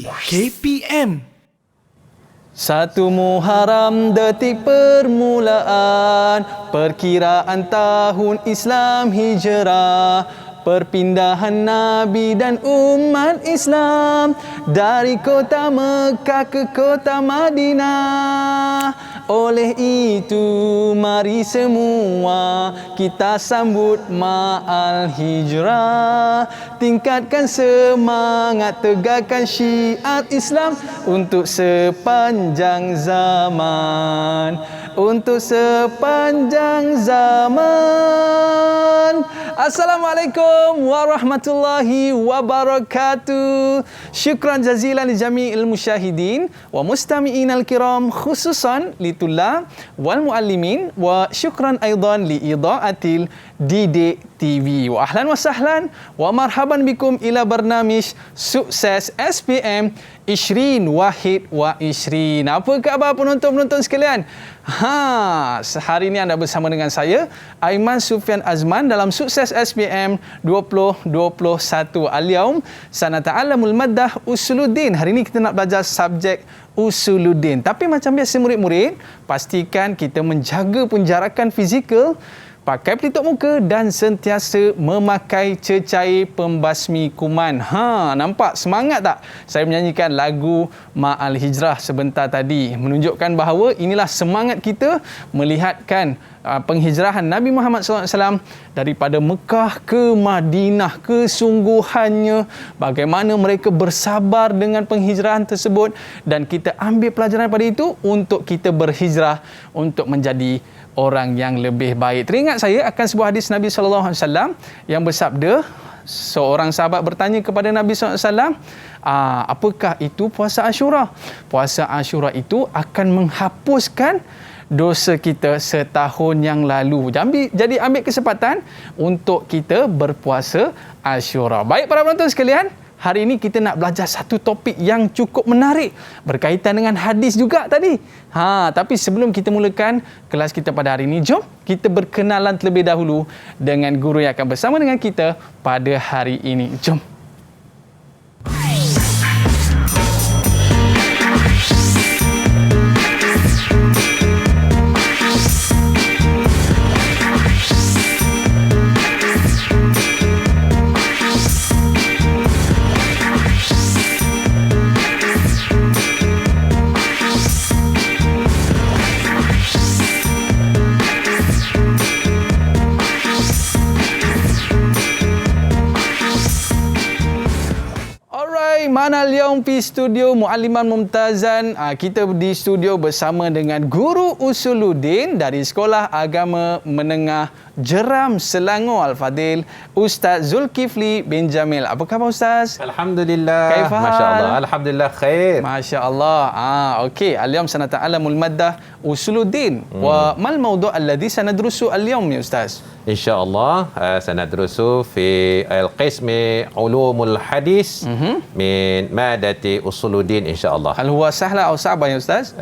KPM. 1 Muharram detik permulaan perkiraan tahun Islam Hijrah, perpindahan Nabi dan umat Islam dari kota Mekah ke kota Madinah. Oleh itu mari semua kita sambut ma'al hijrah, tingkatkan semangat, tegakkan syiar Islam untuk sepanjang zaman, untuk sepanjang zaman. Assalamualaikum warahmatullahi wabarakatuh. Syukran jazilan li jami'il musyahidin wa mustami'in al-kiram, khususan li tulab wal muallimin, wa syukran aidan li idaatil Didik TV. Wa ahlan wa sahlan wa marhaban bikum ila barnamij Sukses SPM 2021. Apa khabar penonton-penonton sekalian? Hari ini anda bersama dengan saya, Aiman Sufian Azman, dalam Sukses SPM 2021. Al-yaum sanata'allamul maddah usuluddin. Hari ini kita nak belajar subjek usuluddin. Tapi macam biasa murid-murid, pastikan kita menjaga penjarakan fizikal, pakai pelitup muka dan sentiasa memakai cecair pembasmi kuman. Nampak semangat tak? Saya menyanyikan lagu Ma'al Hijrah sebentar tadi, menunjukkan bahawa inilah semangat kita melihatkan penghijrahan Nabi Muhammad SAW daripada Mekah ke Madinah, kesungguhannya, bagaimana mereka bersabar dengan penghijrahan tersebut, dan kita ambil pelajaran pada itu untuk kita berhijrah untuk menjadi orang yang lebih baik. Teringat saya akan sebuah hadis Nabi SAW yang bersabda, seorang sahabat bertanya kepada Nabi SAW, apakah itu puasa Ashura? Puasa Ashura itu akan menghapuskan dosa kita setahun yang lalu. Jadi ambil kesempatan untuk kita berpuasa Ashura. Baik para penonton sekalian, hari ini kita nak belajar satu topik yang cukup menarik berkaitan dengan hadis juga tadi. Tapi sebelum kita mulakan kelas kita pada hari ini, jom kita berkenalan terlebih dahulu dengan guru yang akan bersama dengan kita pada hari ini. Jom. Mana al-yaum fi studio Mualliman Mumtazan. Kita di studio bersama dengan Guru Usuluddin dari Sekolah Agama Menengah Jeram Selangor Al-Fadil, Ustaz Zulkifli bin Jamil. Apa khabar Ustaz? Alhamdulillah. Kaifahal? Masya-Allah. Alhamdulillah khair. Masya-Allah. Okey, al-yaum sanata'allamul maddah usuluddin. Wa mal mawdu' alladhi sanadrusu al-yaum ya Ustaz? InsyaAllah sanadrusu fi al-qismi ulumul hadis min madati usuluddin insyaAllah. Hal huwa sahla atau sa'ba ya Ustaz?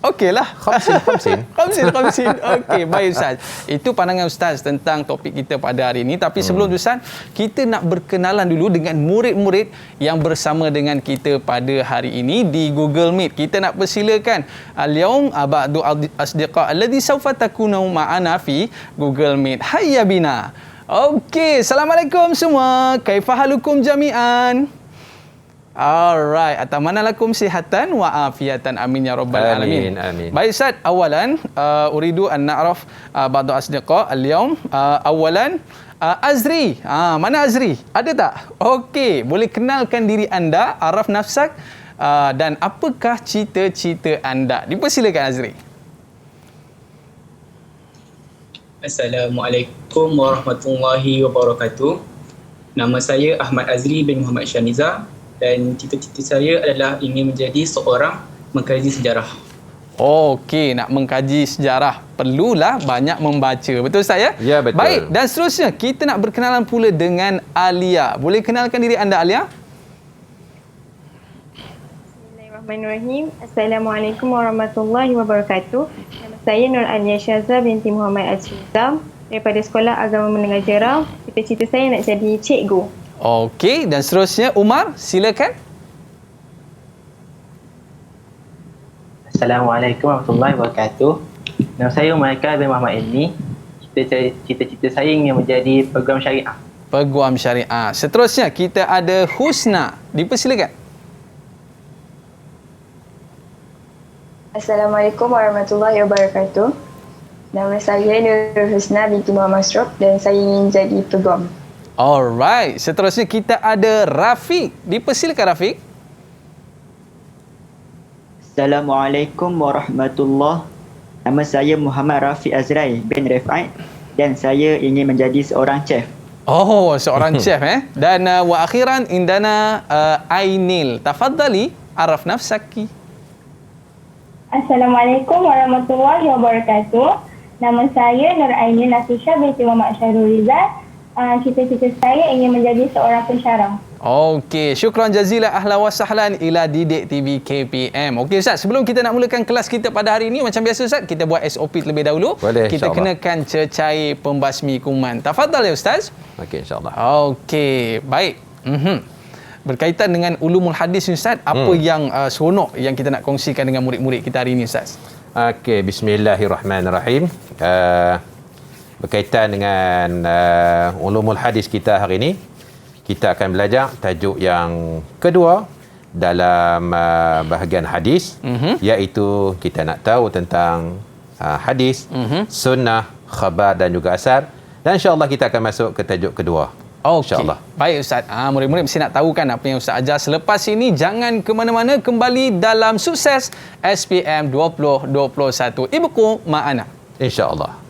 Okeylah. Khamsin. Okey, baik Ustaz. Itu pandangan Ustaz tentang topik kita pada hari ini. Tapi sebelum tu Ustaz, kita nak berkenalan dulu dengan murid-murid yang bersama dengan kita pada hari ini di Google Meet. Kita nak persilakan al-yaum ba'du asdiqa alladhi sawfa takunu ma'ana fi Google Meet. Hayya bina. Okey, assalamualaikum semua. Kaifahalukum jami'an? Alright, atamannalakum sihatan wa afiatan, amin ya rabbal alamin. Amin. Baik Ustaz, awalan uridu an na'raf ba'du asdiqa al-yawm. Awalan Azri. Mana Azri? Ada tak? Okey, boleh kenalkan diri anda, araf nafsak, dan apakah cita-cita anda? Dipersilakan Azri. Assalamualaikum warahmatullahi wabarakatuh. Nama saya Ahmad Azri bin Muhammad Syaniza, dan cita-cita saya adalah ingin menjadi seorang mengkaji sejarah. Okey, nak mengkaji sejarah perlulah banyak membaca. Betul Ustaz ya? Ya, betul. Baik, dan seterusnya kita nak berkenalan pula dengan Alia. Boleh kenalkan diri anda Alia? Bismillahirrahmanirrahim. Assalamualaikum warahmatullahi wabarakatuh. Nama saya Nur Alia Syaza binti Muhammad Azrizam daripada Sekolah Agama Menengah Jeram. Cita-cita saya nak jadi cikgu. Okey, dan seterusnya Umar, silakan. Assalamualaikum warahmatullahi wabarakatuh. Nama saya Umayyah bin Muhammad Ilmi. Cita-cita saya ingin menjadi peguam syariah. Peguam syariah. Seterusnya kita ada Husna. Dipersilakan. Assalamualaikum warahmatullahi wabarakatuh. Nama saya Nurul Husna binti Muhammad Srop dan saya ingin jadi peguam. Alright. Seterusnya kita ada Rafiq. Dipersilakan Rafiq. Assalamualaikum warahmatullahi. Nama saya Muhammad Rafiq Azrai bin Rifai dan saya ingin menjadi seorang chef. Oh, seorang chef Dan wa akhiran indana Ainil. Tafadhali araf nafsaki. Assalamualaikum warahmatullahi wabarakatuh. Nama saya Nur Ainil Nafisha binti Muhammad Syahrul Rizal. Cita-cita saya ingin menjadi seorang pensyarah. Okey, syukran jazilan ahlan wa sahlan ila Didik TV KPM. Okey Ustaz, sebelum kita nak mulakan kelas kita pada hari ini, macam biasa Ustaz, kita buat SOP terlebih dahulu. Boleh, kita insyaAllah. kenakan cecair pembasmi kuman. Tafadhal ya Ustaz. Okey, insyaAllah. Okey, baik. Berkaitan dengan ulumul hadis Ustaz, apa yang seronok yang kita nak kongsikan dengan murid-murid kita hari ini Ustaz? Okey, bismillahirrahmanirrahim. Berkaitan dengan ulumul hadis kita hari ini, kita akan belajar tajuk yang kedua dalam bahagian hadis, iaitu kita nak tahu tentang hadis, sunnah, khabar dan juga asar. Dan insya-Allah kita akan masuk ke tajuk kedua. Okey. InsyaAllah. Baik Ustaz. Murid-murid mesti nak tahu kan apa yang Ustaz ajar selepas ini. Jangan ke mana-mana, kembali dalam Sukses SPM 2021. Ibuku ma'ana. InsyaAllah.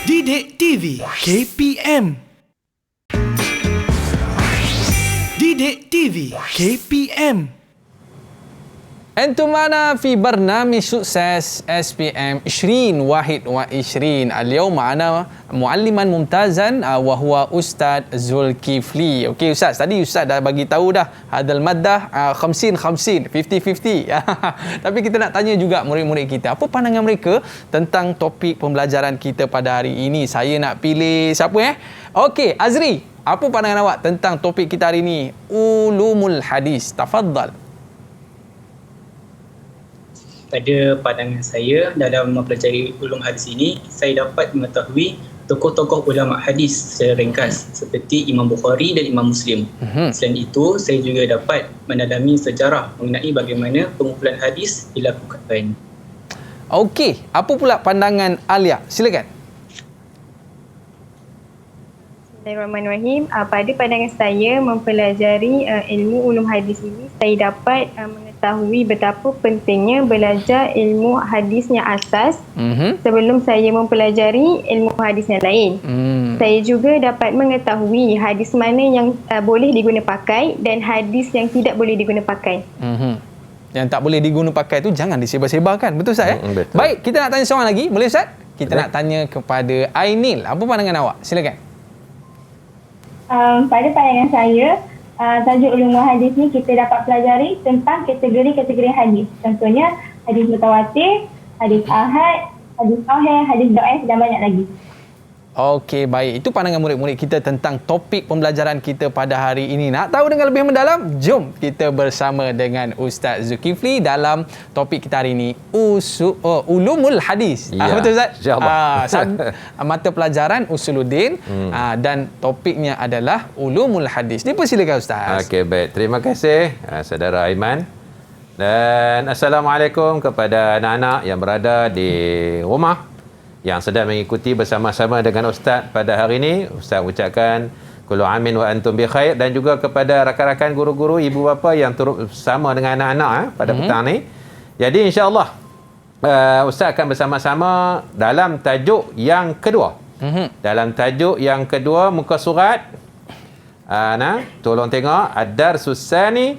Didik TV KPM. Didik TV KPM. Antum mana fi barnamij Sukses SPM 2021. اليوم معنا معلما ممتازا وهو أستاذ Zulkifli. Okey Ustaz, tadi Ustaz dah bagi tahu dah hadal maddah 50-50, 50-50. Tapi kita nak tanya juga murid-murid kita, apa pandangan mereka tentang topik pembelajaran kita pada hari ini? Saya nak pilih siapa Okey, Azri, apa pandangan awak tentang topik kita hari ini? Ulumul hadis. Tafadhal. Pada pandangan saya dalam mempelajari ulum hadis ini, saya dapat mengetahui tokoh-tokoh ulama hadis secara ringkas seperti Imam Bukhari dan Imam Muslim. Selain itu, saya juga dapat mendalami sejarah mengenai bagaimana pengumpulan hadis dilakukan. Okey, apa pula pandangan Alia? Silakan. Bismillahirrahmanirrahim. Pada pandangan saya mempelajari ilmu ulum hadis ini, saya dapat mengetahui betapa pentingnya belajar ilmu hadis yang asas sebelum saya mempelajari ilmu hadis yang lain. Saya juga dapat mengetahui hadis mana yang boleh diguna pakai dan hadis yang tidak boleh diguna pakai. Yang tak boleh diguna pakai tu jangan disebar-sebarkan. Betul Ustaz betul. Baik, kita nak tanya seorang lagi. Boleh Ustaz? Kita nak tanya kepada Ainil. Apa pandangan awak? Silakan. Pada pandangan saya, tajuk ulumul hadis ni kita dapat pelajari tentang kategori-kategori hadis. Contohnya hadis mutawatir, hadis ahad, hadis sahih, hadis dhaif dan banyak lagi. Okey, baik. Itu pandangan murid-murid kita tentang topik pembelajaran kita pada hari ini. Nak tahu dengan lebih mendalam? Jom kita bersama dengan Ustaz Zulkifli dalam topik kita hari ini, ulumul hadis. Ya, Betul Ustaz? insyaAllah. Mata pelajaran Usuluddin dan topiknya adalah ulumul hadis. Dipersilakan Ustaz. Okey, baik. Terima kasih saudara Aiman. Dan Assalamualaikum kepada anak-anak yang berada di rumah yang sedang mengikuti bersama-sama dengan Ustaz pada hari ini. Ustaz ucapkan kullu amin wa antum bi khair, dan juga kepada rakan-rakan guru-guru, ibu bapa yang turut bersama dengan anak-anak pada petang ni. Jadi insya-Allah Ustaz akan bersama-sama dalam tajuk yang kedua. Dalam tajuk yang kedua muka surat tolong tengok Ad-Darsus Tsani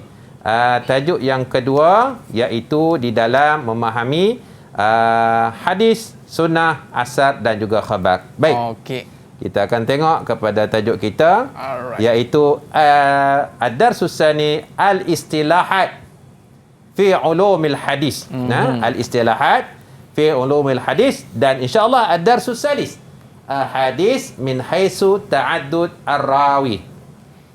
tajuk yang kedua iaitu di dalam memahami hadis, sunnah, asar dan juga khabar. Baik. Okey. Kita akan tengok kepada tajuk kita. Alright. Iaitu ad-darsus tsani al-istilahat fi ulumil hadis. Al-istilahat fi ulumil hadis, dan insya-Allah ad-darsus salis hadis min haitsu ta'addud ar-rawi.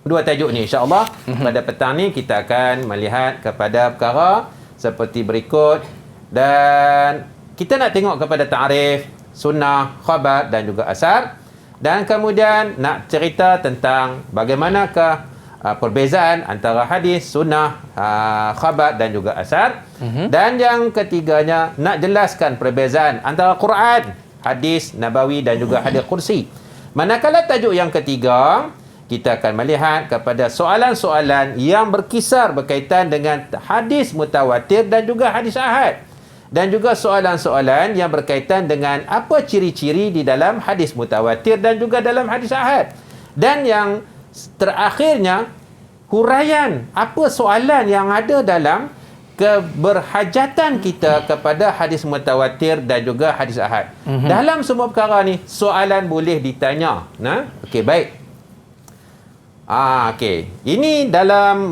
Dua tajuk ni insya-Allah. Pada petang ni kita akan melihat kepada perkara seperti berikut, dan kita nak tengok kepada ta'rif, sunnah, khabar dan juga asar, dan kemudian nak cerita tentang bagaimanakah perbezaan antara hadis, sunnah, khabar dan juga asar. Dan yang ketiganya nak jelaskan perbezaan antara Quran, hadis nabawi dan juga hadis kursi. Manakala tajuk yang ketiga, kita akan melihat kepada soalan-soalan yang berkisar berkaitan dengan hadis mutawatir dan juga hadis ahad, dan juga soalan-soalan yang berkaitan dengan apa ciri-ciri di dalam hadis mutawatir dan juga dalam hadis ahad. Dan yang terakhirnya, huraian apa soalan yang ada dalam keberhajatan kita kepada hadis mutawatir dan juga hadis ahad. Dalam semua perkara ni, soalan boleh ditanya. Okey, baik. Okey. Ini dalam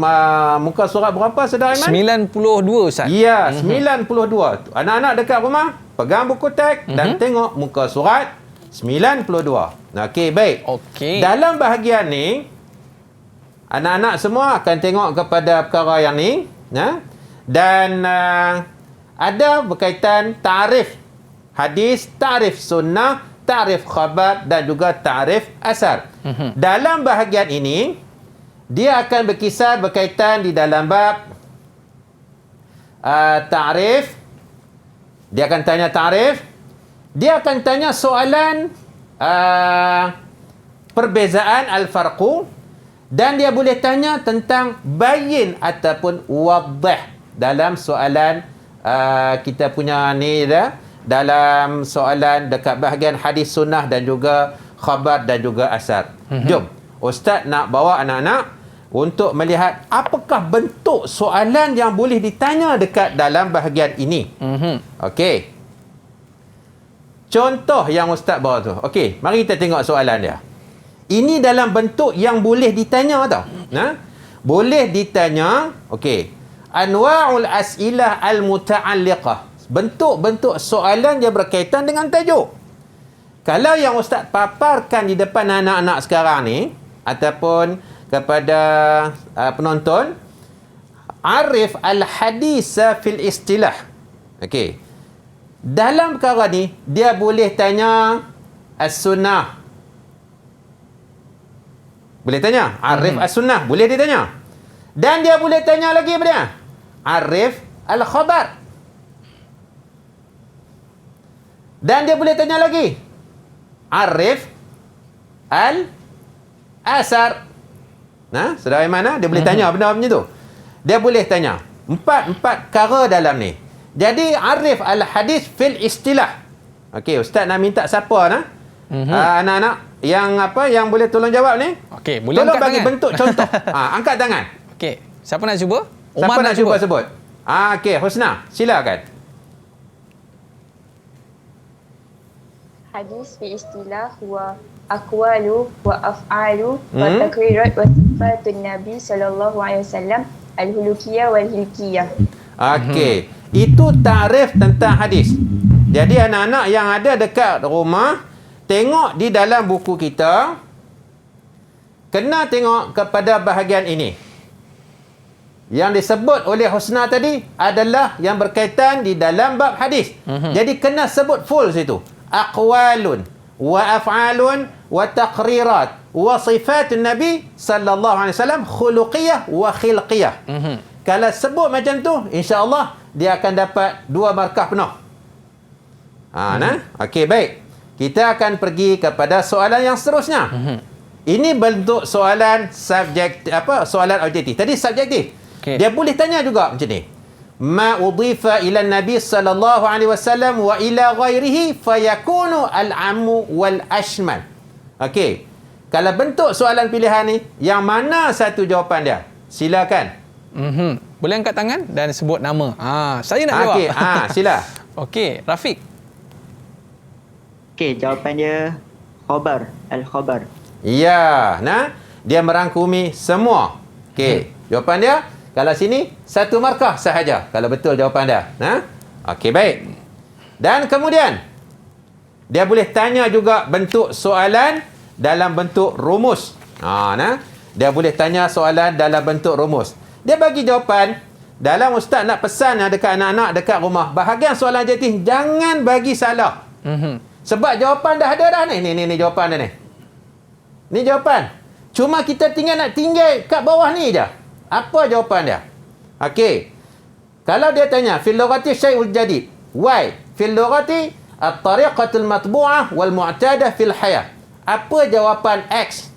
muka surat berapa, Saudara Aiman? 92, Ustaz. Ya, 92. Anak-anak dekat rumah, pegang buku teks dan tengok muka surat 92. Okey, baik. Okey. Dalam bahagian ni, anak-anak semua akan tengok kepada perkara yang ni. Dan ada berkaitan ta'rif hadis, ta'rif sunnah, ta'rif khabar dan juga ta'rif asar. Dalam bahagian ini, dia akan berkisar berkaitan di dalam bab ta'rif. Dia akan tanya ta'rif. Dia akan tanya soalan perbezaan al-farqu, dan dia boleh tanya tentang bayin ataupun wadih dalam soalan kita punya ni dalam soalan dekat bahagian hadis, sunnah dan juga khabar dan juga asar. Jom, Ustaz nak bawa anak-anak untuk melihat apakah bentuk soalan yang boleh ditanya dekat dalam bahagian ini. Okey. Contoh yang Ustaz bawa tu. Okey, mari kita tengok soalan dia. Ini dalam bentuk yang boleh ditanya tau. Boleh ditanya, okey. Anwa'ul as'ilah al-muta'alliqah. Bentuk-bentuk soalan yang berkaitan dengan tajuk. Kalau yang Ustaz paparkan di depan anak-anak sekarang ni, ataupun kepada penonton, arif al-hadis fil istilah. Okey. Dalam perkara ni, dia boleh tanya as-sunnah. Boleh tanya arif as-sunnah, boleh dia tanya. Dan dia boleh tanya lagi apa dia? Arif al-khabar. Dan dia boleh tanya lagi arif al-asar. Saudara Aiman, dia boleh tanya benda macam tu. Dia boleh tanya empat perkara dalam ni. Jadi arif al-hadis fil istilah. Okey, Ustaz nak minta siapa anak-anak yang boleh tolong jawab ni? Okey, boleh tolong angkat bagi tangan. bentuk contoh. Angkat tangan. Okey, siapa nak cuba? Siapa nak cuba sebut? Okey, Husna, silakan. Hadis fi istilah huwa aqwalu wa af'alu wa takrirat wa sifatun Nabi sallallahu alaihi wasallam al-hulukiyah wal hilkiyah. Okey, itu takrif tentang hadis. Jadi anak-anak yang ada dekat rumah, tengok di dalam buku kita, kena tengok kepada bahagian ini. Yang disebut oleh Husna tadi adalah yang berkaitan di dalam bab hadis. Jadi kena sebut full situ. Aqwalun wa af'alun wa taqrirat wa sifatun Nabi sallallahu alaihi wasallam khuluqiyah wa khilqiyah. Kalau sebut macam tu, insya-Allah dia akan dapat 2 markah penuh. Okey, baik. Kita akan pergi kepada soalan yang seterusnya. Ini bentuk soalan soalan objektif. Tadi subjektif. Okay. Dia boleh tanya juga macam ni. Ma udhifa ila Nabi sallallahu alaihi wasallam wa ila ghairihi fayakunu al-ammu wal ashmal. Okey. Kalau bentuk soalan pilihan ni, yang mana satu jawapan dia? Silakan. Boleh angkat tangan dan sebut nama. Saya nak jawab. Okey, sila. Okey, Rafiq. Okey, jawapan dia khabar, al-khabar. Ya, dia merangkumi semua. Okey, jawapan dia kalau sini 1 markah sahaja kalau betul jawapan dia. Okey, baik. Dan kemudian dia boleh tanya juga bentuk soalan dalam bentuk rumus. Dia boleh tanya soalan dalam bentuk rumus. Dia bagi jawapan dalam ustaz nak pesan dekat anak-anak dekat rumah. Bahagian soalan objektif jangan bagi salah. Sebab jawapan dah ada dah ni. Ni jawapan dia ni. Ni jawapan. Cuma kita tinggal nak tinggal kat bawah ni je. Apa jawapan dia? Okey. Kalau dia tanya fil lughati syai'ul jadid. Why? Fil lughati at-tariqatul matbu'ah wal mu'tadah fil hayah. Apa jawapan X?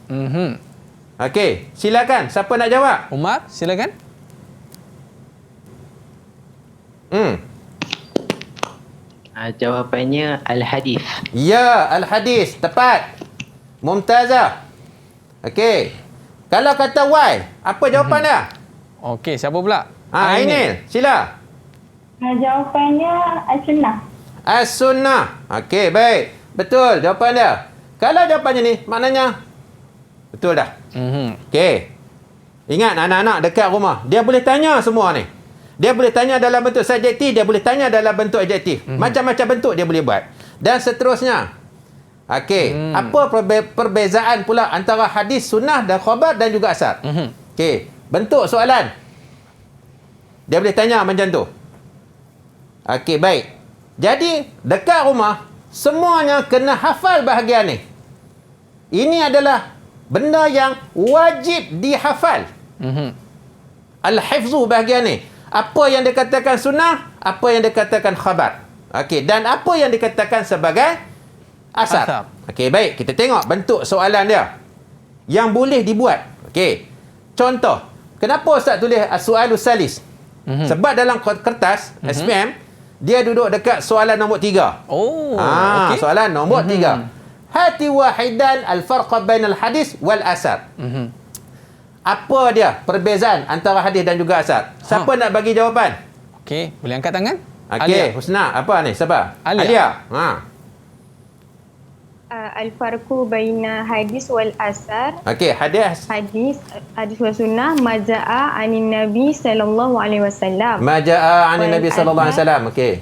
Okey, silakan. Siapa nak jawab? Umar, silakan. Jawapannya al-hadis. Ya, al-hadis. Tepat. Mumtazah. Okey. Kalau kata why, apa jawapan dia? Okey, siapa pula? Ainil, sila. Jawapannya as-sunnah. As-sunnah. Okey, baik. Betul jawapan dia. Kalau jawapannya ni, maknanya betul dah. Okey. Ingat anak-anak dekat rumah, dia boleh tanya semua ni. Dia boleh tanya dalam bentuk subjektif, dia boleh tanya dalam bentuk objektif. Macam-macam bentuk dia boleh buat. Dan seterusnya. Okey. Apa perbezaan pula antara hadis, sunnah dan khabar dan juga asar? Okey. Bentuk soalan. Dia boleh tanya macam tu. Okey, baik. Jadi, dekat rumah, semuanya kena hafal bahagian ni. Ini adalah benda yang wajib dihafal. Al-hifzu bahagian ni. Apa yang dikatakan sunnah, apa yang dikatakan khabar. Okey, dan apa yang dikatakan sebagai asar. Okey, baik. Kita tengok bentuk soalan dia yang boleh dibuat. Okey. Contoh, kenapa Ustaz tulis as-su'alus salis? Sebab dalam kertas SPM dia duduk dekat soalan nombor 3. Okay. Soalan nombor 3. Hati wahidan al-farqa bainal hadis wal asar. Apa dia perbezaan antara hadis dan juga asar? Siapa nak bagi jawapan? Okey, boleh angkat tangan? Okey, Husna, apa ni? Siapa? Alia. Al-farqu baina hadis wal asar. Okey, hadis Wal sunnah maja'a anin Nabi sallallahu alaihi wasallam. Maja'a anin Nabi sallallahu alaihi wasallam. Okey.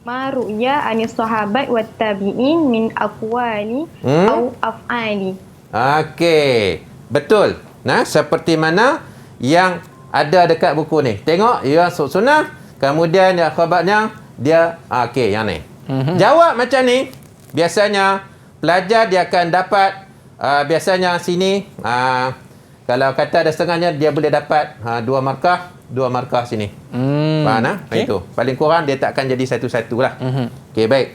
Ma ru'ya anis sahabat wat tabi'in min aqwali au af'ali. Okey. Betul. Seperti mana yang ada dekat buku ni. Tengok, ya sunnah, kemudian ya khabarnya dia okey yang ni. Jawab macam ni, biasanya pelajar dia akan dapat biasanya sini kalau kata ada setengahnya dia boleh dapat 2 markah sini. Faham okay. Itu. Paling kurang dia tak akan jadi satu-satu lah. Okey, baik.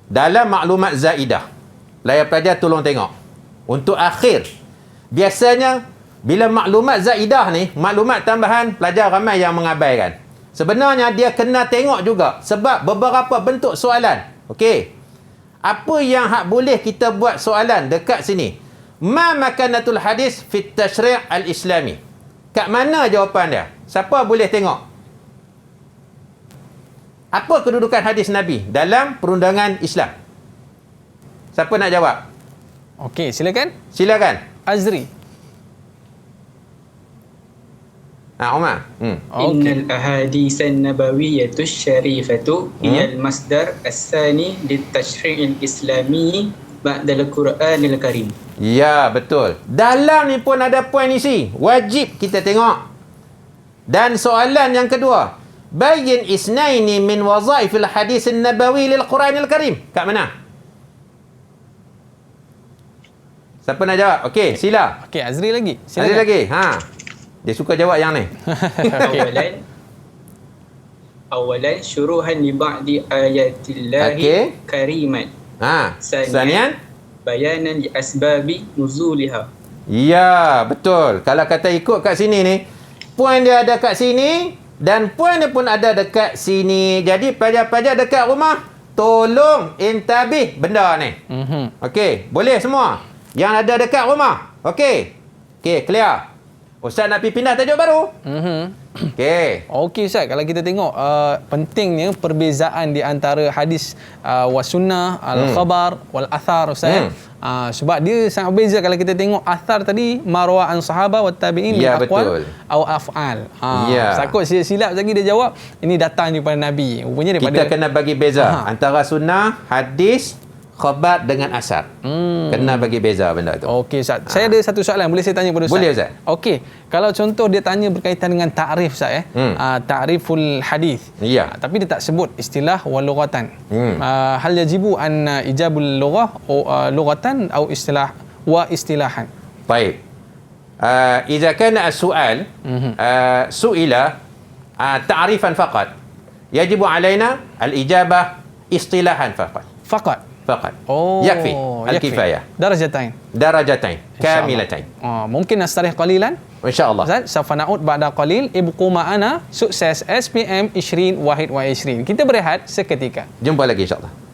Dalam maklumat zaidah, pelajar tolong tengok. Untuk akhir, biasanya bila maklumat zaidah ni, maklumat tambahan, pelajar ramai yang mengabaikan. Sebenarnya dia kena tengok juga sebab beberapa bentuk soalan. Okey. Apa yang boleh kita buat soalan dekat sini? Ma makanatul hadis fit tashri' al-islami. Kat mana jawapan dia? Siapa boleh tengok? Apa kedudukan hadis Nabi dalam perundangan Islam? Siapa nak jawab? Okey, silakan. Silakan. Azri. Umar. Innal ahadits an-nabawiyyah syarifatu hiya al-masdar as-sani lit-tashri' al-islami ba'da al-Quran al-Karim. Ya, betul. Dalam ni pun ada poin isi. Wajib kita tengok. Dan soalan yang kedua, bayyin isnaini min wazaifil hadis an-nabawi lil-Quran al-Karim. Kat mana? Siapa nak jawab? Okey, sila. Okey, Azri lagi. Silakan. Azri lagi. Dia suka jawab yang ni. Awalan syuruhan li ba'di ayatillahi karimat. Sanian bayanan li asbabi nuzuliha. Ya, betul. Kalau kata ikut kat sini ni, poin dia ada kat sini dan poin dia pun ada dekat sini. Jadi pelajar-pelajar dekat rumah, tolong intabih benda ni. Okey, boleh semua? Yang ada dekat rumah. Okey. Okey, clear. Ustaz nak pergi pindah tajuk baru. Okey. Okey Ustaz, kalau kita tengok pentingnya perbezaan di antara hadis was sunnah, al-khabar wal athar Ustaz. Sebab dia sangat beza kalau kita tengok athar tadi marwa an sahabah wa tabi'in min aqwal au af'al. Takut silap lagi dia jawab ini datang daripada Nabi. Rupanya daripada kita kena bagi beza antara sunnah, hadis, khabar dengan asar. Kena bagi beza benda tu. Okey Ustaz. Saya ada satu soalan, boleh saya tanya pada Ustaz? Boleh Ustaz. Okey. Kalau contoh dia tanya berkaitan dengan ta'rif Ustaz ta'riful hadis. Ya. Tapi dia tak sebut istilah wal lughatan. Hal yajibu an ijabul lughah lughatan atau istilah wa istilahan. Baik. Idza kana as-su'al su'ila ta'rifan faqat. Yajibu alaina al-ijabah istilahan faqat. Faqat. Yakfi. Al-kifayah. Darajatain. Kamilatain. Mungkin nastarih qalilan. InsyaAllah. Ustaz, sawfa na'ud ba'da qalil. Ibqu ma'ana sukses SPM 20 wahid wa 20. Kita berehat seketika. Jumpa lagi insyaAllah.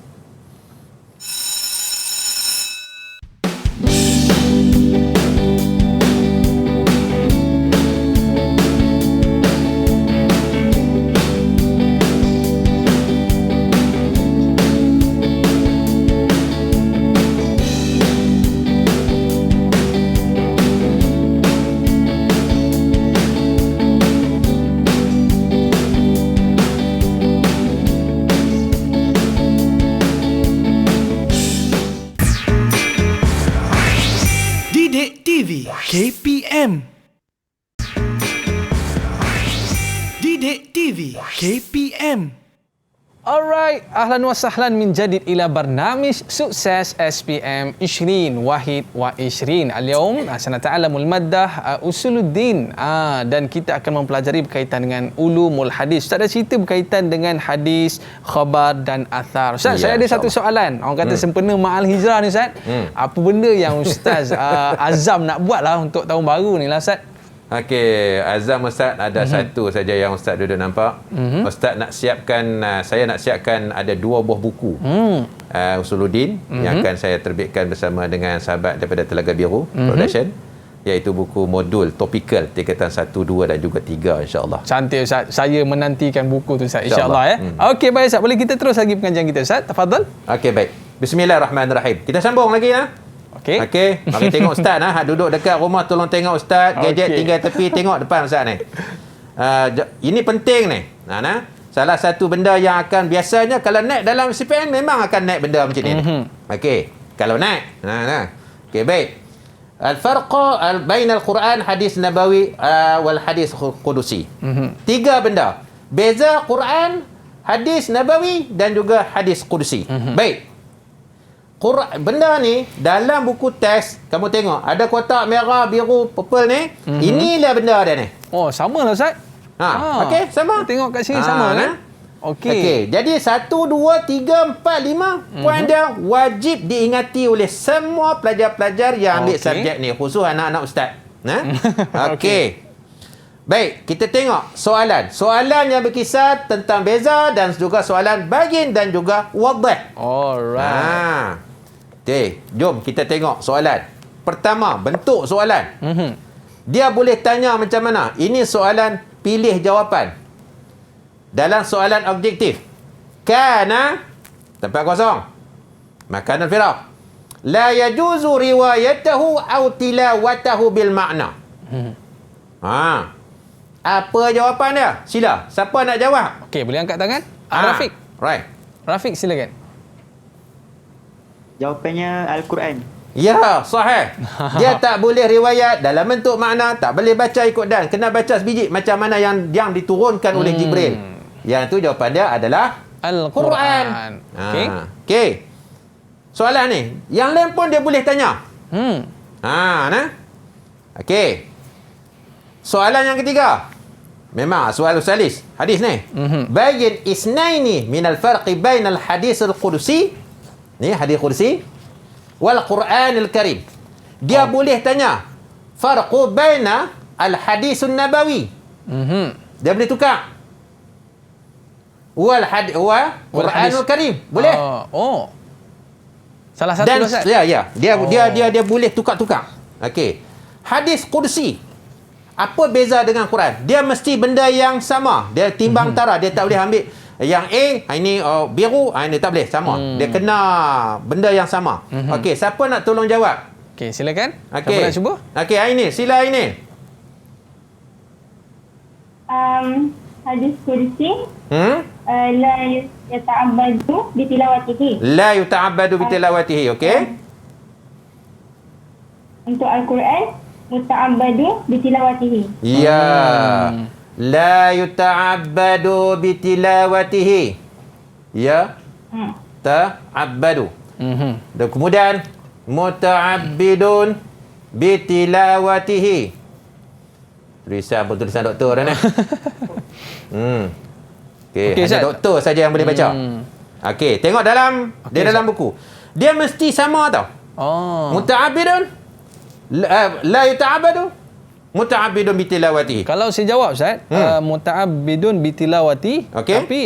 KPM. Didik TV KPM. Alright, ahlan wa sahlan min jadid ila barnamij sukses SPM 20 wahid wa 20. Al-yawm sanata'allamul maddah usuluddin dan kita akan mempelajari berkaitan dengan ulumul hadis. Ustaz ada cerita berkaitan dengan hadis, khabar dan athar. Ustaz, saya ada satu soalan. Orang kata sempena ma'al hijrah ni Ustaz. Apa benda yang Ustaz azam nak buat lah untuk tahun baru ni lah Ustaz? Okey, azam Ustaz ada satu saja yang Ustaz duduk nampak. Ustaz nak siapkan, saya nak siapkan ada 2 buah buku Usuluddin yang akan saya terbitkan bersama dengan sahabat daripada Telaga Biru Production, iaitu buku modul topikal tingkatan 1, 2 dan juga 3 insya-Allah. Cantik Ustaz. Saya menantikan buku tu Ustaz insya-Allah ya. Okey baik Ustaz, boleh kita terus lagi pengajian kita Ustaz? Tafadhal. Okey baik. Bismillahirrahmanirrahim. Kita sambung lagi Okey, mari tengok Ustaz duduk dekat rumah tolong tengok Ustaz, gadget tinggal tepi, tengok depan Ustaz ni. Ini penting ni. Salah satu benda yang akan biasanya kalau naik dalam CPM memang akan naik benda macam ni. Okey, kalau naik. Okey, baik. Al-farq bain al-Quran hadis nabawi wal hadis qudusi. 3 benda. Beza Quran, hadis nabawi dan juga hadis qudusi. Baik. Benda ni dalam buku teks kamu tengok ada kotak merah, biru, purple ni. Inilah benda dia ni. Oh, sama lah Ustaz. Okey, sama. Tengok kat sini sama kan? Okey. Jadi 1, 2, 3, 4, 5 poin dia wajib diingati oleh semua pelajar-pelajar yang ambil subjek ni, khusus anak-anak ustaz. Okey. Baik, kita tengok soalan. Soalan yang berkisar tentang beza dan juga soalan bagin dan juga wadih. Alright. Okey, jom kita tengok soalan. Pertama, bentuk soalan. Dia boleh tanya macam mana? Ini soalan pilih jawapan. Dalam soalan objektif. Kana tempat kosong. Makanan firaq. La yajuzu riwayatahu aw tilawatahu bil makna. Apa jawapan dia? Sila. Siapa nak jawab? Okey, boleh angkat tangan? Rafiq. Right. Rafiq silakan. Jawapannya Al-Quran. Ya, sahih. Dia tak boleh riwayat dalam bentuk makna, tak boleh baca ikut dan, kena baca sebiji macam mana yang diturunkan oleh Jibril. Yang tu jawapan dia adalah Al-Quran. Okey. Soalan ni, yang lain pun dia boleh tanya. Okey. Soalan yang ketiga. Memang soal usalis hadis ni. Bayin isnaini min al-farqi bain al-hadis al-qudusi. Ni hadis qudsi wal Quranil Karim. Dia boleh tanya farqu baina al-hadisun nabawi. Dia boleh tukar. Wal Quranul Karim. Boleh? Salah satu dan, Ustaz. Ya. Dia boleh tukar-tukar. Okey. Hadis qudsi. Apa beza dengan Quran? Dia mesti benda yang sama. Dia timbang tara. Dia tak boleh ambil yang A, ini biru, ini tak boleh. Sama. Dia kena benda yang sama. Okey, siapa nak tolong jawab? Okey, silakan. Okey. Siapa nak cuba? Okey, ini. Sila ini. Hadis kursi. La yata'abbadu bitilawatihi. La yuta'abbadu bitilawatihi. Okey. Untuk Al-Quran, muta'abbadu bitilawatihi. Ya. La yuta'abbadu bitilawatihi. Ya. Ta'abbadu. Dan kemudian muta'abbidun bitilawatihi. Tulisan doktor dah ni. Okey, Okey, hanya Ustaz. doktor saja yang boleh baca. Okey, tengok dalam dalam buku. Dia mesti sama tau. Muta'abbidun la yuta'abbadu muta'abbidun bitilawatihi. Kalau saya jawab Ustaz, muta'abbidun bitilawati, Okey. tapi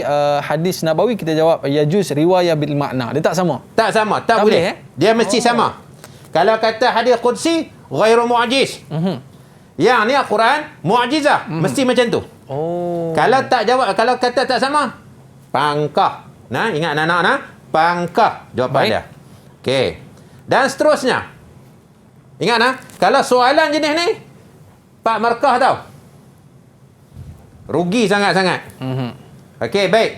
hadis Nabawi kita jawab yajuz riwayah bil makna. Dia tak sama. Tak sama, tak boleh. Dia mesti sama. Kalau kata hadis qudsi ghairu mu'jiz. Yang ni Al-Quran mu'jizah, mesti macam tu. Kalau tak jawab, kalau kata tak sama, pangkah. Nah, ingat anak-anak nah, pangkah jawapan dia. Okey. Dan seterusnya. Ingat nah, kalau soalan jenis ni 4 markah tau. Rugi sangat-sangat. Okey, baik.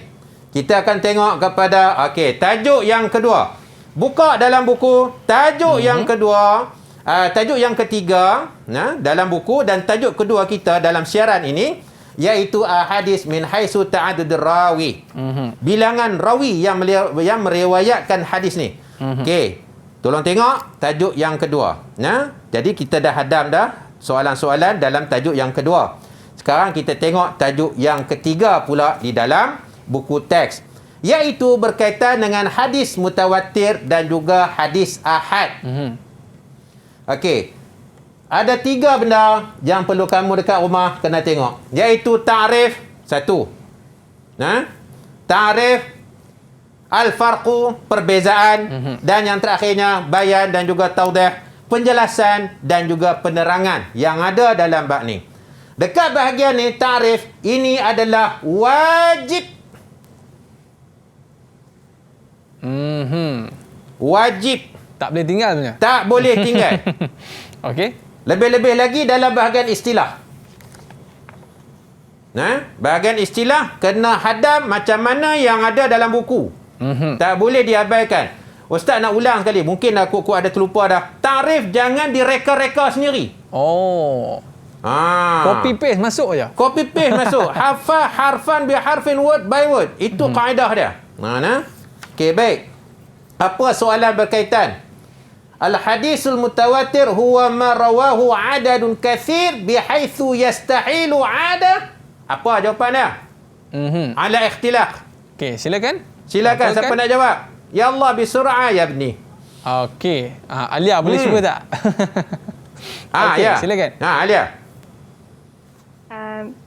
Kita akan tengok kepada tajuk yang kedua. Buka dalam buku tajuk yang kedua, tajuk yang ketiga dalam buku, dan tajuk kedua kita dalam siaran ini iaitu hadis min haisu ta'addudur rawi. Bilangan rawi yang meriwayatkan hadis ni. Okey. Tolong tengok tajuk yang kedua. Jadi kita dah hadam dah soalan-soalan dalam tajuk yang kedua. Sekarang kita tengok tajuk yang ketiga pula di dalam buku teks, iaitu berkaitan dengan hadis mutawatir dan juga hadis ahad. Okey. Ada 3 benda yang perlu kamu dekat rumah kena tengok, iaitu ta'rif 1. Ta'rif, al-farqu, perbezaan, dan yang terakhirnya bayan dan juga taudih, penjelasan dan juga penerangan yang ada dalam bab ni. Dekat bahagian ni, ta'rif ini adalah wajib. Wajib. Tak boleh tinggal punya. Tak boleh tinggal. Okey. Lebih-lebih lagi dalam bahagian istilah. Bahagian istilah kena hadam macam mana yang ada dalam buku. Tak boleh diabaikan. Ustaz nak ulang sekali. Mungkin aku ada terlupa dah. Ta'rif jangan direka-reka sendiri. Copy paste masuk je. Copy paste masuk. Hafal harfan bi harfin, word by word. Itu kaedah dia. Okey, baik. Apa soalan berkaitan? Al-hadisul mutawatir huwa ma rawahu adadun kathir bihaitsu yastahilu ada. Apa jawapan dia? Ala ikhtilaf. Okey, silakan. Silakan, siapa nak jawab? Ya Allah bisur'ah ya ibni. Okey. Alia boleh cuba tak? Okey, ya. silakan. Alia.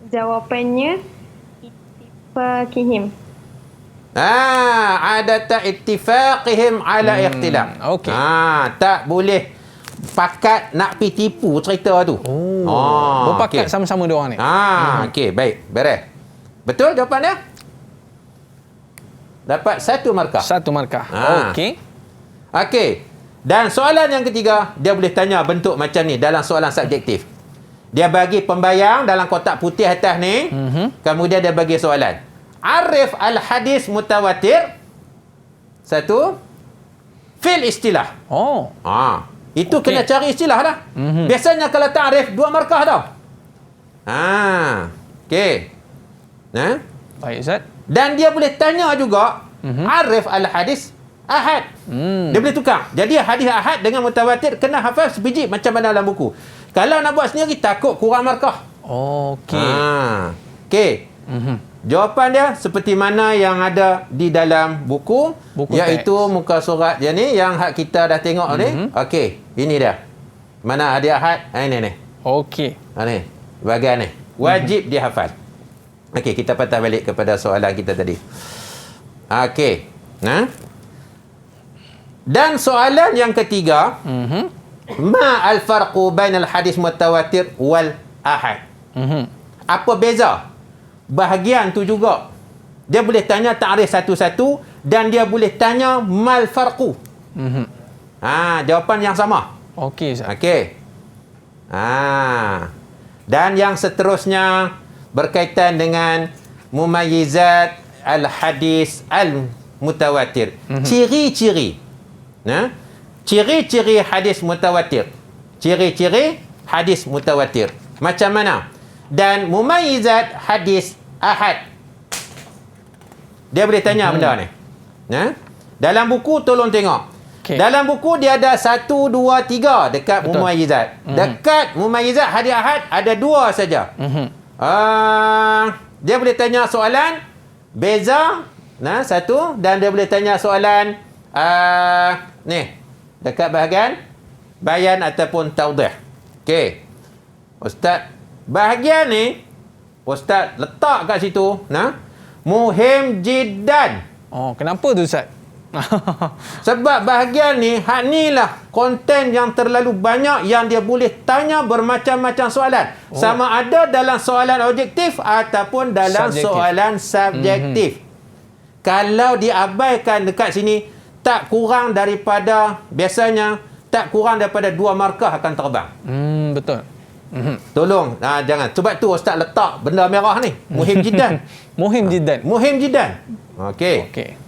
Jawapannya ittifaqihim. Adata ittifaqihim ala ikhtilaf. Okey. Tak boleh pakat nak pi tipu cerita tu. Berpakat sama-sama dia orang ni. Okey, baik. Beres. Betul jawapan dia? Dapat 1 markah. 1 markah. Okey. Okey. Dan soalan yang ketiga, dia boleh tanya bentuk macam ni dalam soalan subjektif. Dia bagi pembayang dalam kotak putih atas ni. Kemudian dia bagi soalan. Arif al-hadis mutawatir. 1. Fil istilah. Itu kena cari istilah lah. Biasanya kalau ta'rif 2 markah tau. Okey. Baik Ustaz. Dan dia boleh tanya juga arif al-hadis ahad. Dia boleh tukar. Jadi hadis ahad dengan mutawatir kena hafal sebiji macam mana dalam buku. Kalau nak buat sendiri takut kurang markah. Okey. Okey. Jawapan dia seperti mana yang ada di dalam buku iaitu teks. Muka surat dia ni yang kita dah tengok ni. Okey, ini dia. Mana hadis ahad? Ini ni. Okey. Ni. Bahagian ni. Wajib dihafal. Okey, kita patah balik kepada soalan kita tadi. Okey. Dan soalan yang ketiga, ma al-farqu bainal hadis mutawatir wal ahad. Apa beza? Bahagian tu juga dia boleh tanya ta'rif satu-satu dan dia boleh tanya mal farqu. Jawapan yang sama. Okey, Ustaz. Okey. Dan yang seterusnya berkaitan dengan mumayyizat al-hadis al-mutawatir. Ciri-ciri. Ciri-ciri hadis mutawatir. Ciri-ciri hadis mutawatir. Macam mana? Dan mumayyizat hadis ahad. Dia boleh tanya benda ni. Dalam buku tolong tengok. Okay. Dalam buku dia ada 1, 2, 3 dekat mumayyizat. Dekat mumayyizat hadis ahad ada 2 saja. Dia boleh tanya soalan beza satu, dan dia boleh tanya soalan ni dekat bahagian bayan ataupun taudih. Okey. Ustaz, bahagian ni Ustaz letak kat situ muhim jiddan. Oh, kenapa tu Ustaz? Sebab bahagian ni, hak ni lah konten yang terlalu banyak yang dia boleh tanya bermacam-macam soalan. Sama ada dalam soalan objektif ataupun dalam soalan subjektif. Kalau diabaikan dekat sini, tak kurang daripada, biasanya tak kurang daripada 2 markah akan terbang. Betul. Tolong, jangan. Sebab tu Ustaz letak benda merah ni. Muhim jiddan. Muhim jiddan. Muhim jiddan. Okey.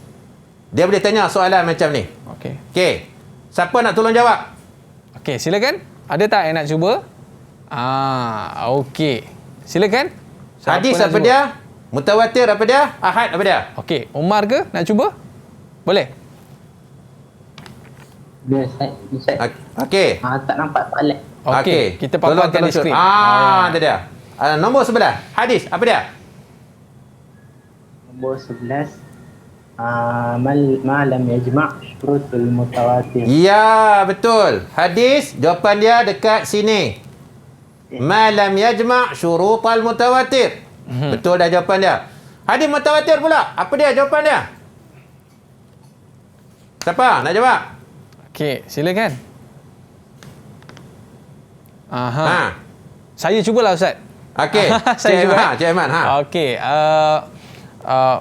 Dia boleh tanya soalan macam ni. Okey. Siapa nak tolong jawab? Okey, silakan. Ada tak yang nak cuba? Okey. Silakan. Hadis apa dia? Mutawatir apa dia? Ahad apa dia? Okey, Umar ke nak cuba? Boleh? Boleh, Ustaz. Okey. Tak nampak soalan. Okey, kita paparkan di skrin. Itu dia. Nombor 11. Hadis apa dia? Nombor 11. Ma lam yajma' syurutul mutawatir. Ya, betul. Hadis, jawapan dia dekat sini. Ma lam yajma' syurutul mutawatir. Betul dah jawapan dia. Hadis mutawatir pula. Apa dia jawapan dia? Siapa nak jawab? Okey, silakan. Saya cubalah Ustaz. Okey. Cik Aiman. Okey.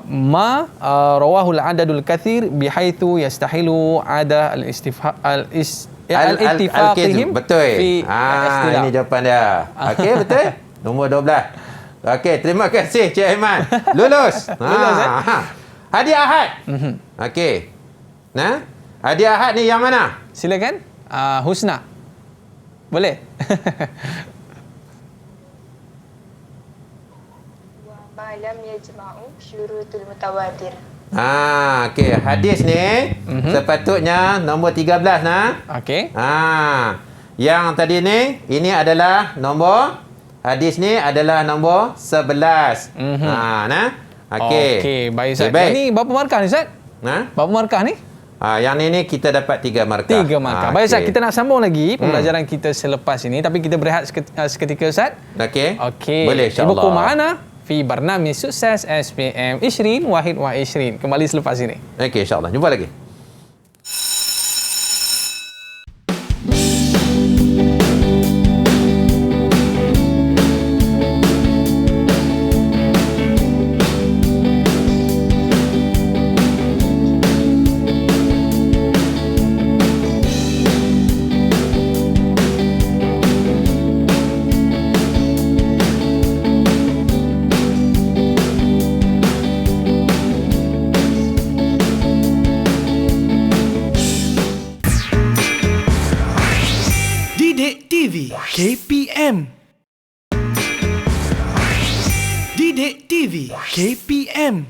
Ma rawahul adadul kathir bihaitsu yastahilu ada al-ittifaqihim. Betul. Ini jawapan dia. Okey, betul. Nombor 12. Okey, terima kasih Cik Aiman. Lulus. Hadiah Ahad. Okey. Hadiah Ahad ni yang mana? Silakan. Husna. Boleh? Malam yajma'u syurutul mutawatir. Okey, hadis ni sepatutnya nombor 13 Okey. Yang tadi ni, ini adalah nombor, hadis ni adalah nombor 11. Okey, baik Ustaz. Baik. Ini berapa markah ni Ustaz? Berapa markah ni? Yang ni kita dapat 3 markah. 3 markah. Baik Ustaz, kita nak sambung lagi pembelajaran kita selepas ini, tapi kita berehat seketika Ustaz. Okey. Boleh, Boleh, insyaAllah. Ibuku ma'ana fi barnamij sukses SPM 20 Wahid wa 20. Kembali selepas ini. Okey, insyaAllah. Jumpa lagi. Didik TV KPM. Didik TV KPM.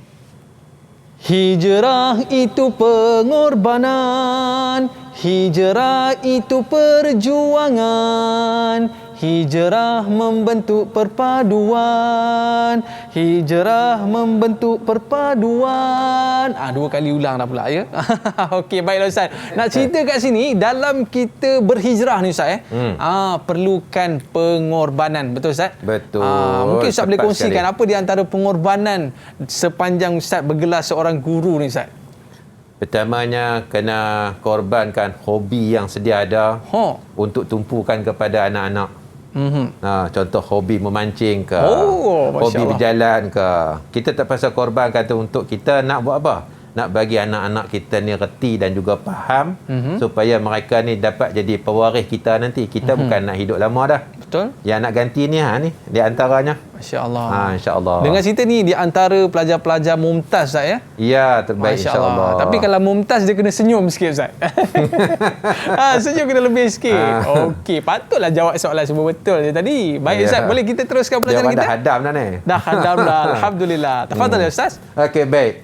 Hijrah itu pengorbanan, hijrah itu perjuangan, hijrah membentuk perpaduan, hijrah membentuk perpaduan. 2 kali ulang dah pula ya. Okey, baiklah Ustaz. Nak cerita kat sini, dalam kita berhijrah ni Ustaz perlukan pengorbanan. Betul Ustaz? Betul. Mungkin Ustaz boleh Tepat kongsikan sekali. apa di antara pengorbanan sepanjang Ustaz bergelar seorang guru ni Ustaz? Pertamanya, kena korbankan hobi yang sedia ada untuk tumpukan kepada anak-anak. Contoh hobi memancing ke, Masya hobi Allah. berjalan ke. Kita terpaksa korban kata untuk kita nak buat apa? Nak bagi anak-anak kita ni reti dan juga faham supaya mereka ni dapat jadi pewaris kita nanti. Kita bukan nak hidup lama dah. Betul. Yang nak ganti ni ni di antaranya. Masya-Allah. Insya-Allah. Dengan cerita ni di antara pelajar-pelajar mumtaz Ustaz ya. Ya, terbaik insya-Allah. Tapi kalau mumtaz dia kena senyum sikit Ustaz. Senyum kena lebih sikit. Okey, patutlah jawab soalan semua betul je tadi. Baik Ustaz, boleh kita teruskan pelajaran Jawapan kita? dah hadam dah ni. Dah hadam dah. Alhamdulillah. Tafadhal ya Ustaz. Okey, baik.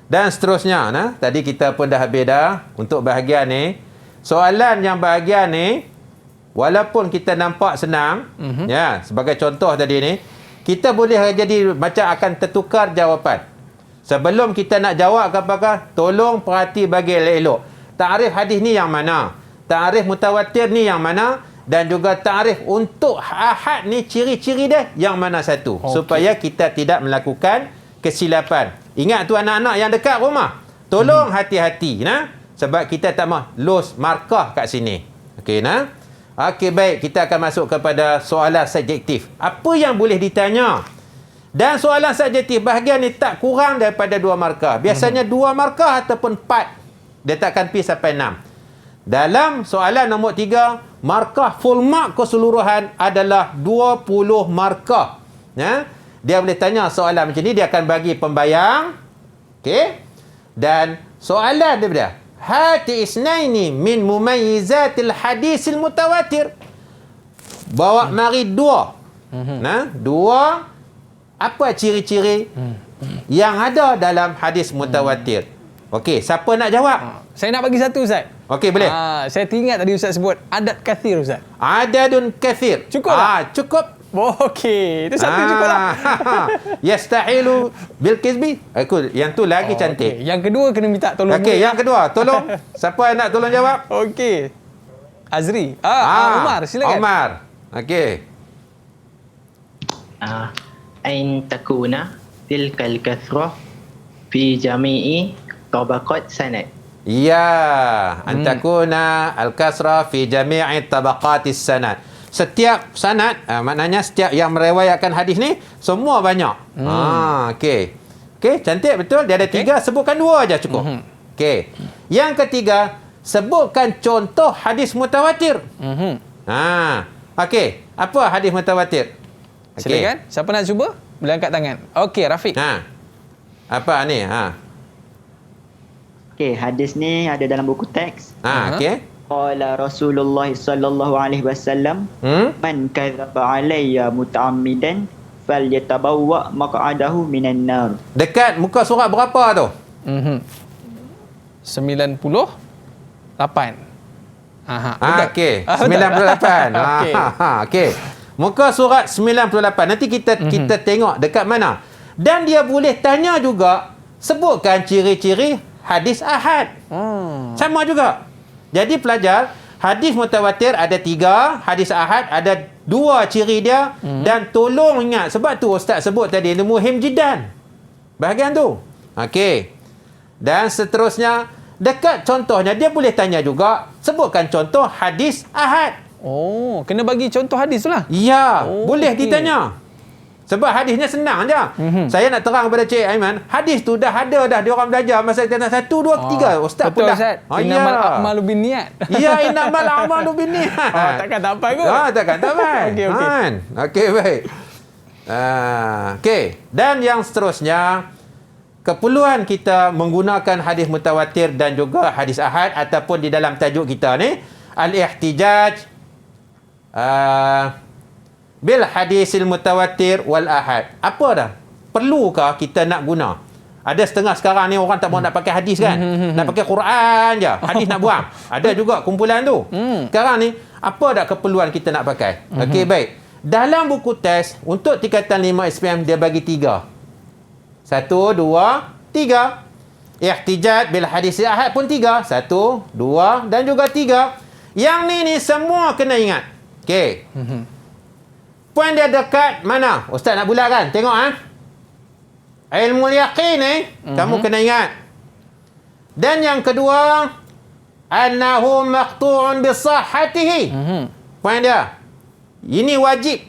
Dan seterusnya, tadi kita pun dah habis dah untuk bahagian ni. Soalan yang bahagian ni, walaupun kita nampak senang, ya, sebagai contoh tadi ni, kita boleh jadi macam akan tertukar jawapan. Sebelum kita nak jawab apa-apa, tolong perhati bagi elok-elok. Ta'rif hadis ni yang mana? Ta'rif mutawatir ni yang mana? Dan juga ta'rif untuk ahad ni ciri-ciri dia yang mana satu. Supaya kita tidak melakukan kesilapan. Ingat tu anak-anak yang dekat rumah. Tolong hati-hati sebab kita tak mahu lose markah kat sini. Okey Okey, baik, kita akan masuk kepada soalan subjektif. Apa yang boleh ditanya? Dan soalan subjektif bahagian ni tak kurang daripada 2 markah. Biasanya 2 markah ataupun 4. Dia takkan pergi sampai 6. Dalam soalan nombor 3, markah full mark keseluruhan adalah 20 markah. Dia boleh tanya soalan macam ni, dia akan bagi pembayang. Okey. Dan soalan dia hati isnaini min mumayyizatil hadisil mutawatir. Bawa mari 2. 2 apa ciri-ciri yang ada dalam hadis mutawatir. Okey, siapa nak jawab? Saya nak bagi satu Ustaz. Okey, boleh. Saya teringat tadi Ustaz sebut adat kathir Ustaz. Adadun kathir. Cukup tak? Cukup. Okey, itu satu cukup lah. Yastahilu bil kizbi. Yang tu lagi cantik. Okay. Yang kedua kena minta tolong. Okey, yang kedua, tolong. Siapa nak tolong jawab? Okey. Azri. Umar, silakan. Umar. Okey. Ain takuna tilkal kathrah fi jami'i tabaqat sanad. Ya, antakuna al-kasra fi jami'i tabaqatis sanad. Setiap sanad, maknanya setiap yang meriwayatkan hadis ni semua banyak. Okey. Okey, cantik betul. Dia ada 3, sebutkan 2 aja cukup. Okey. Yang ketiga, sebutkan contoh hadis mutawatir. Okey, apa hadis mutawatir? Okay. Silakan. Siapa nak cuba? Boleh angkat tangan. Okey, Rafiq. Apa ni? Okey, hadis ni ada dalam buku teks. Okey. Qala Rasulullah sallallahu alaihi wasallam, man kadzaba alayya muta'ammidan falyatabawwa maq'adahu minan nar. Dekat muka surat berapa tu? 98. Okey. 98. Okey. Muka surat 98. Nanti kita tengok dekat mana. Dan dia boleh tanya juga, sebutkan ciri-ciri hadis ahad. Sama juga. Jadi pelajar, hadis mutawatir ada 3, hadis ahad ada 2 ciri dia. Dan tolong ingat, sebab tu Ustaz sebut tadi, ini muhim jiddan bahagian tu. Okey. Dan seterusnya, dekat contohnya dia boleh tanya juga, sebutkan contoh hadis ahad. Kena bagi contoh hadis tu lah. Ya, boleh ditanya. Sebab hadisnya senang je. Saya nak terang kepada Cik Aiman, hadis tu dah ada dah, dia orang belajar masa kita 1, 2, 3. Ustaz betul, pun dah. Ustaz. Innamal a'malu binniat. Ya, innamal a'malu binniat. Takkan tak apa kot. Takkan tak apa. Okey, baik. Okey. Dan yang seterusnya, keperluan kita menggunakan hadis mutawatir dan juga hadis ahad ataupun di dalam tajuk kita ni, al-ihtijaj bil hadisil mutawatir wal ahad. Apa dah? Perlukah kita nak guna? Ada setengah sekarang ni orang tak mahu nak pakai hadis kan? Nak pakai Quran je. Hadis nak buang. Ada juga kumpulan tu. Sekarang ni, apa dah keperluan kita nak pakai? Okey, baik. Dalam buku teks, untuk tingkatan 5 SPM, dia bagi 3. 1, 2, 3. Ihtijaj bil hadis ahad pun 3. 1, 2 dan juga 3. Yang ni semua kena ingat. Okey. Poin dia dekat mana? Ustaz nak bulatkan. Tengok ilmu yaqin ni kamu kena ingat. Dan yang kedua, annahu maqtu'un bi sahhatihi. Poin dia, Ini wajib.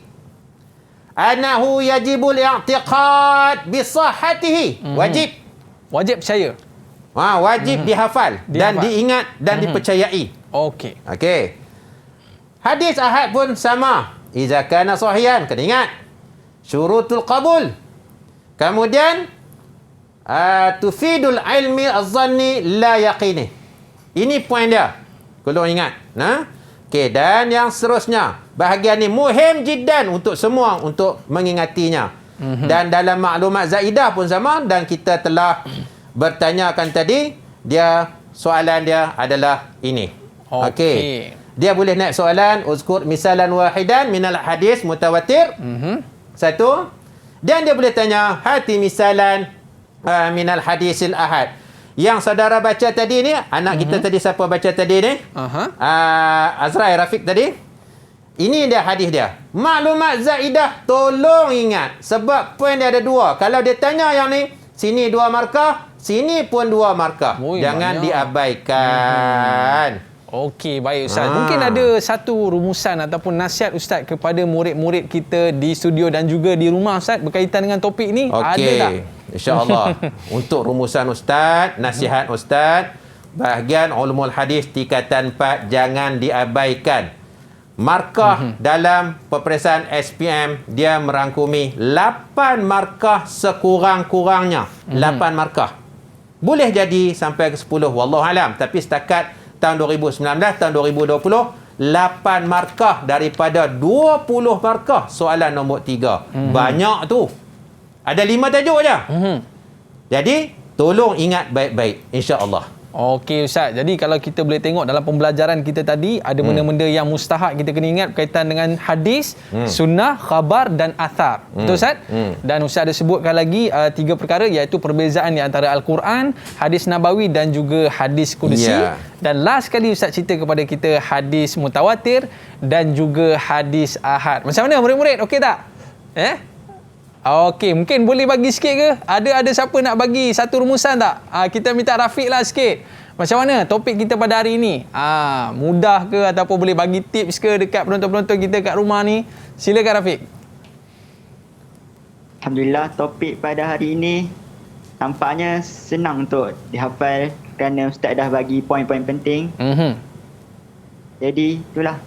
Anahu yajibul i'tiqad bi sahhatihi. Wajib. Wajib percaya. Wajib dihafal dan Dihafal. diingat dan dipercayai. Okey. Okey. Hadis ahad pun sama. Iza kana sahihan, kena ingat. Syurutul qabul. Kemudian tufidul ilmi az-zanni la yaqini. Ini poin dia. Kalau ingat. Okey, dan yang seterusnya. Bahagian ni muhim jiddan untuk semua untuk mengingatinya. Dan dalam maklumat zaidah pun sama, dan kita telah bertanyakan tadi, soalan dia adalah ini. Okey. Dia boleh naik soalan uzkur misalan wahidan minal hadis mutawatir. Satu. Dan dia boleh tanya hati misalan minal hadisil ahad. Yang saudara baca tadi ni, anak kita tadi siapa baca tadi ni? Azrai Rafiq tadi. Ini dia hadis dia. Maklumat zaidah tolong ingat. Sebab poin dia ada dua. Kalau dia tanya yang ni, sini 2 markah, sini pun 2 markah. Jangan diabaikan. Okey, baik Ustaz. Mungkin ada satu rumusan ataupun nasihat Ustaz kepada murid-murid kita di studio dan juga di rumah Ustaz berkaitan dengan topik ni. Ada tak? InsyaAllah. Untuk rumusan Ustaz, nasihat Ustaz, bahagian ulumul hadis tingkatan 4 jangan diabaikan. Markah dalam peperiksaan SPM dia merangkumi 8 markah sekurang-kurangnya. 8 markah. Boleh jadi sampai ke 10, wallahualam. Tapi setakat tahun 2019, tahun 2020, 8 markah daripada 20 markah soalan nombor 3. Banyak tu. Ada 5 tajuk je. Jadi, tolong ingat baik-baik, insya-Allah. Okey Ustaz. Jadi kalau kita boleh tengok dalam pembelajaran kita tadi, ada benda-benda yang mustahak kita kena ingat berkaitan dengan hadis, sunnah, khabar dan athar. Betul Ustaz? Dan Ustaz ada sebutkan lagi 3 perkara, iaitu perbezaan di antara Al-Quran, hadis Nabawi dan juga hadis Qudsi. Dan last kali Ustaz cerita kepada kita hadis mutawatir dan juga hadis ahad. Macam mana murid-murid? Okey tak? Okey, mungkin boleh bagi sikit ke? Ada siapa nak bagi satu rumusan tak? Kita minta Rafiq lah sikit. Macam mana topik kita pada hari ini? Mudah ke ataupun boleh bagi tips ke dekat penonton-penonton kita kat rumah ni? Silakan Rafiq. Alhamdulillah, topik pada hari ini tampaknya senang untuk dihafal kerana Ustaz dah bagi poin-poin penting. Jadi itulah,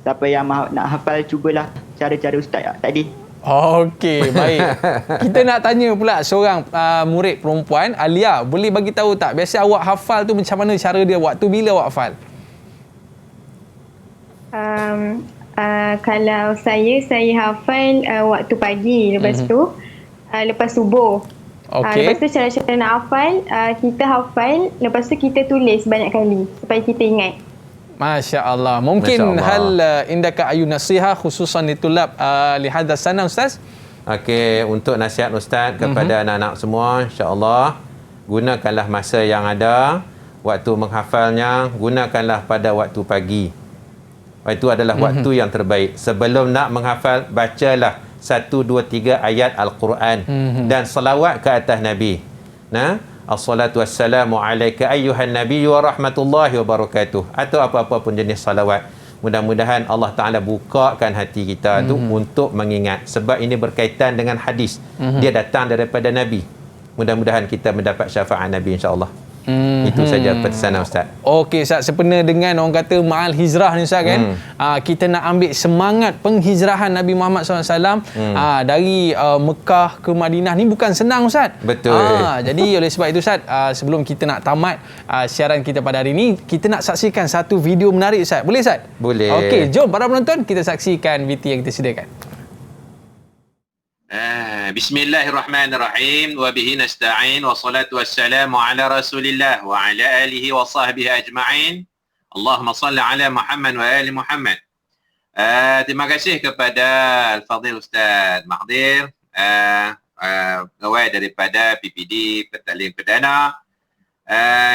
siapa yang nak hafal, cubalah cara-cara Ustaz tadi. Okey, baik. Kita nak tanya pula seorang murid perempuan, Alia, boleh bagi tahu tak biasa awak hafal tu macam mana cara dia, waktu bila awak hafal? Kalau saya hafal waktu pagi, lepas tu lepas subuh. Lepas tu cara-cara nak hafal, kita hafal, lepas tu kita tulis banyak kali supaya kita ingat. Masya Allah. Mungkin hal indaka ayu nasiha khususan ditulab lihadha sana Ustaz? Okey, untuk nasihat Ustaz kepada anak-anak semua, insya-Allah gunakanlah masa yang ada, waktu menghafalnya gunakanlah pada waktu pagi. Itu adalah waktu yang terbaik. Sebelum nak menghafal, bacalah 1, 2, 3 ayat Al-Quran dan salawat ke atas Nabi. As-salatu wassalamu alaika ayyuhan nabiyyu wa rahmatullahi wa barakatuh. Atau apa-apa pun jenis salawat. Mudah-mudahan Allah Ta'ala bukakan hati kita tu untuk mengingat. Sebab ini berkaitan dengan hadis. Dia datang daripada Nabi. Mudah-mudahan kita mendapat syafaat Nabi, insya-Allah. Itu saja pesanan Ustaz. Okey Ustaz, sepenuhnya dengan orang kata ma'al hijrah ni Ustaz kan, kita nak ambil semangat penghijrahan Nabi Muhammad SAW dari Mekah ke Madinah ni bukan senang Ustaz. Betul. Jadi oleh sebab itu Ustaz, sebelum kita nak tamat siaran kita pada hari ini, kita nak saksikan satu video menarik Ustaz. Boleh Ustaz? Boleh. Okey, jom para penonton kita saksikan VT yang kita sediakan. Bismillahirrahmanirrahim wa bihi nasta'in wa salatu wassalamu ala rasulillah wa ala alihi wa sahbihi ajma'in. Allahumma salli ala Muhammad wa ali Muhammad. Terima kasih kepada Al-Fadhil Ustaz Mahdir, pegawai daripada PPD Petaling Perdana,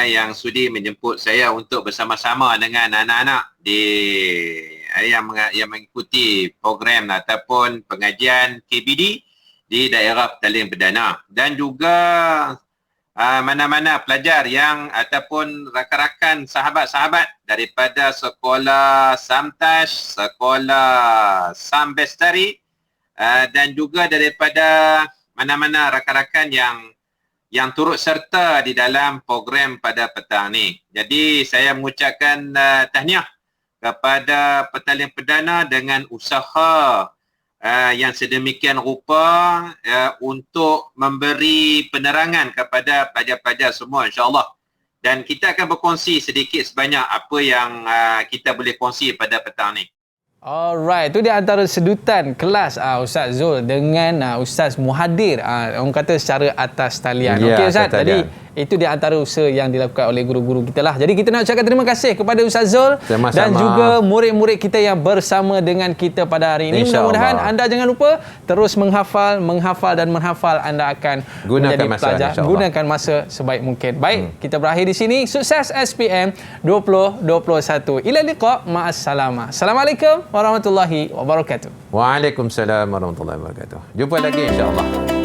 yang sudi menjemput saya untuk bersama-sama dengan anak-anak yang mengikuti program ataupun pengajian KBD di daerah Petaling Perdana, dan juga mana-mana pelajar yang ataupun rakan-rakan sahabat-sahabat daripada sekolah Samtash, sekolah Sam Bestari dan juga daripada mana-mana rakan-rakan yang turut serta di dalam program pada petang ni. Jadi saya mengucapkan tahniah kepada Petaling Perdana dengan usaha yang sedemikian rupa untuk memberi penerangan kepada pelajar-pelajar semua, insya-Allah. Dan kita akan berkongsi sedikit sebanyak apa yang kita boleh kongsi pada petang ni. Alright, itu dia antara sedutan kelas Ustaz Zul dengan Ustaz Muhadir, orang kata secara atas talian. Ya, Okey Ustaz, atas tadi talian. itu dia antara usaha yang dilakukan oleh guru-guru kita lah. Jadi kita nak ucapkan terima kasih kepada Ustaz Zul Sama-sama. dan juga murid-murid kita yang bersama dengan kita pada hari ini. InsyaAllah. Mudah-mudahan anda jangan lupa terus menghafal dan menghafal. Anda akan Gunakan menjadi masa, pelajar. insyaAllah. Gunakan masa sebaik mungkin. Baik, kita berakhir di sini. Sukses SPM 2021. Ila liqa, ma'assalamah. Assalamualaikum warahmatullahi wabarakatuh. Waalaikumsalam warahmatullahi wabarakatuh. Jumpa lagi insya-Allah.